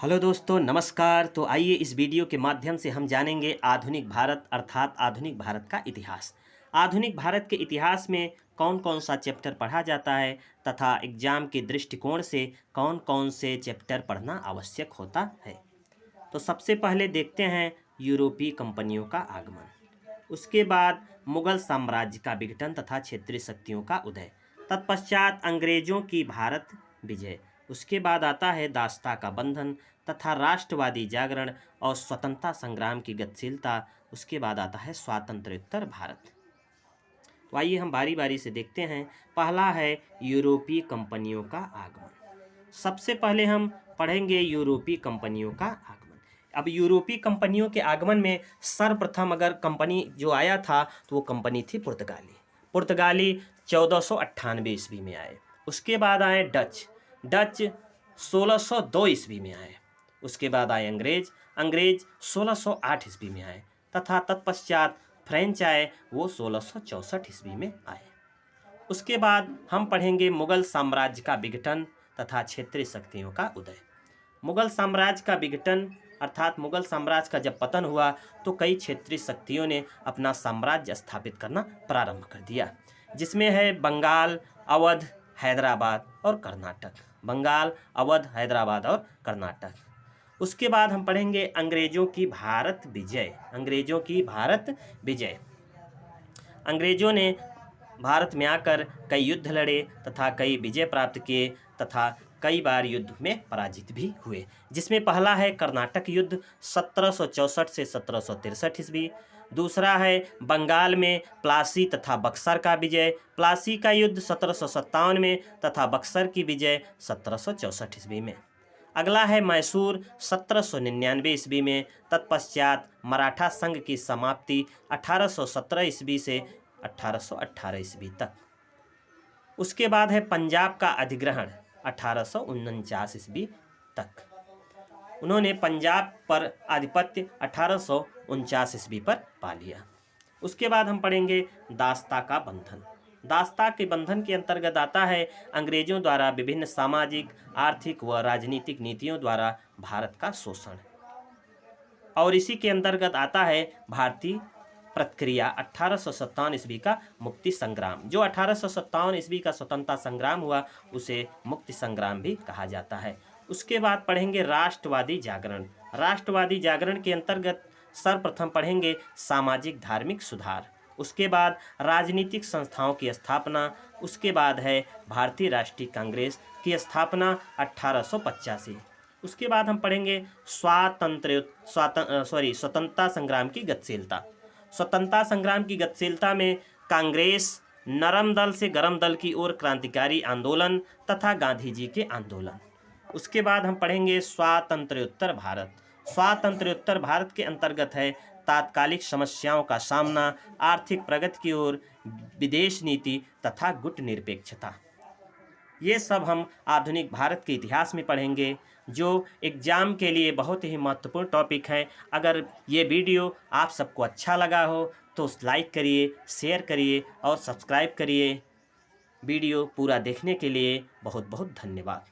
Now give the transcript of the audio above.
Hello दोस्तों, नमस्कार। तो आइए इस वीडियो के माध्यम से हम जानेंगे आधुनिक भारत अर्थात आधुनिक भारत का इतिहास। आधुनिक भारत के इतिहास में कौन कौन सा चैप्टर पढ़ा जाता है तथा एग्जाम के दृष्टिकोण से कौन कौन से चैप्टर पढ़ना आवश्यक होता है। तो सबसे पहले देखते हैं यूरोपीय कंपनियों का आगमन, उसके बाद मुगल साम्राज्य का विघटन तथा क्षेत्रीय शक्तियों का उदय, तत्पश्चात अंग्रेजों की भारत विजय, उसके बाद आता है दासता का बंधन तथा राष्ट्रवादी जागरण और स्वतंत्रता संग्राम की गतिशीलता, उसके बाद आता है स्वातंत्र्योत्तर भारत। तो आइए हम बारी बारी से देखते हैं। पहला है यूरोपीय कंपनियों का आगमन। सबसे पहले हम पढ़ेंगे यूरोपीय कंपनियों का आगमन। अब यूरोपीय कंपनियों के आगमन में सर्वप्रथम अगर कंपनी जो आया था तो वो कंपनी थी पुर्तगाली 1498 ईस्वी में आए। उसके बाद आए डच 1602 ईस्वी में आए। उसके बाद आए अंग्रेज 1608 ईस्वी में आए तथा तत्पश्चात फ्रेंच आए, वो 1664 ईस्वी में आए। उसके बाद हम पढ़ेंगे मुगल साम्राज्य का विघटन तथा क्षेत्रीय शक्तियों का उदय। मुगल साम्राज्य का विघटन अर्थात मुगल साम्राज्य का जब पतन हुआ तो कई क्षेत्रीय शक्तियों ने अपना साम्राज्य स्थापित करना प्रारंभ कर दिया, जिसमें है बंगाल, अवध, हैदराबाद और कर्नाटक। उसके बाद हम पढ़ेंगे अंग्रेजों की भारत विजय। अंग्रेजों ने भारत में आकर कई युद्ध लड़े तथा कई विजय प्राप्त किए तथा कई बार युद्ध में पराजित भी हुए, जिसमें पहला है कर्नाटक युद्ध 1764 से 1763 ईस्वी। दूसरा है बंगाल में प्लासी तथा बक्सर का विजय, प्लासी का युद्ध 1757 में तथा बक्सर की विजय 1764 ईस्वी में। अगला है मैसूर 1799 ईस्वी में। तत्पश्चात मराठा संघ की समाप्ति 1817 ईस्वी से 1818 ईस्वी तक। उसके बाद है पंजाब का अधिग्रहण 1849 ईस्वी तक। उन्होंने पंजाब पर आधिपत्य 1849 ईस्वी पर पा लिया। उसके बाद हम पढ़ेंगे दासता का बंधन। दासता के बंधन के अंतर्गत आता है अंग्रेजों द्वारा विभिन्न सामाजिक, आर्थिक व राजनीतिक नीतियों द्वारा भारत का शोषण, और इसी के अंतर्गत आता है भारतीय प्रक्रिया 1857 ईस्वी का मुक्ति संग्राम। जो 1857 ईस्वी का स्वतंत्रता संग्राम हुआ उसे मुक्ति संग्राम भी कहा जाता है। उसके बाद पढ़ेंगे राष्ट्रवादी जागरण के अंतर्गत सर्वप्रथम पढ़ेंगे सामाजिक धार्मिक सुधार, उसके बाद राजनीतिक संस्थाओं की स्थापना, उसके बाद है भारतीय राष्ट्रीय कांग्रेस की स्थापना 1885। उसके बाद हम पढ़ेंगे स्वतंत्रता संग्राम की गतिशीलता। स्वतंत्रता संग्राम की गतिशीलता में कांग्रेस, नरम दल से गरम दल की ओर क्रांतिकारी आंदोलन तथा गांधी जी के आंदोलन। उसके बाद हम पढ़ेंगे स्वातंत्र्योत्तर भारत के अंतर्गत है तात्कालिक समस्याओं का सामना, आर्थिक प्रगति की ओर, विदेश नीति तथा गुट निरपेक्षता। ये सब हम आधुनिक भारत के इतिहास में पढ़ेंगे, जो एग्जाम के लिए बहुत ही महत्वपूर्ण टॉपिक है। अगर ये वीडियो आप सबको अच्छा लगा हो तो लाइक करिए, शेयर करिए और सब्सक्राइब करिए। वीडियो पूरा देखने के लिए बहुत बहुत धन्यवाद।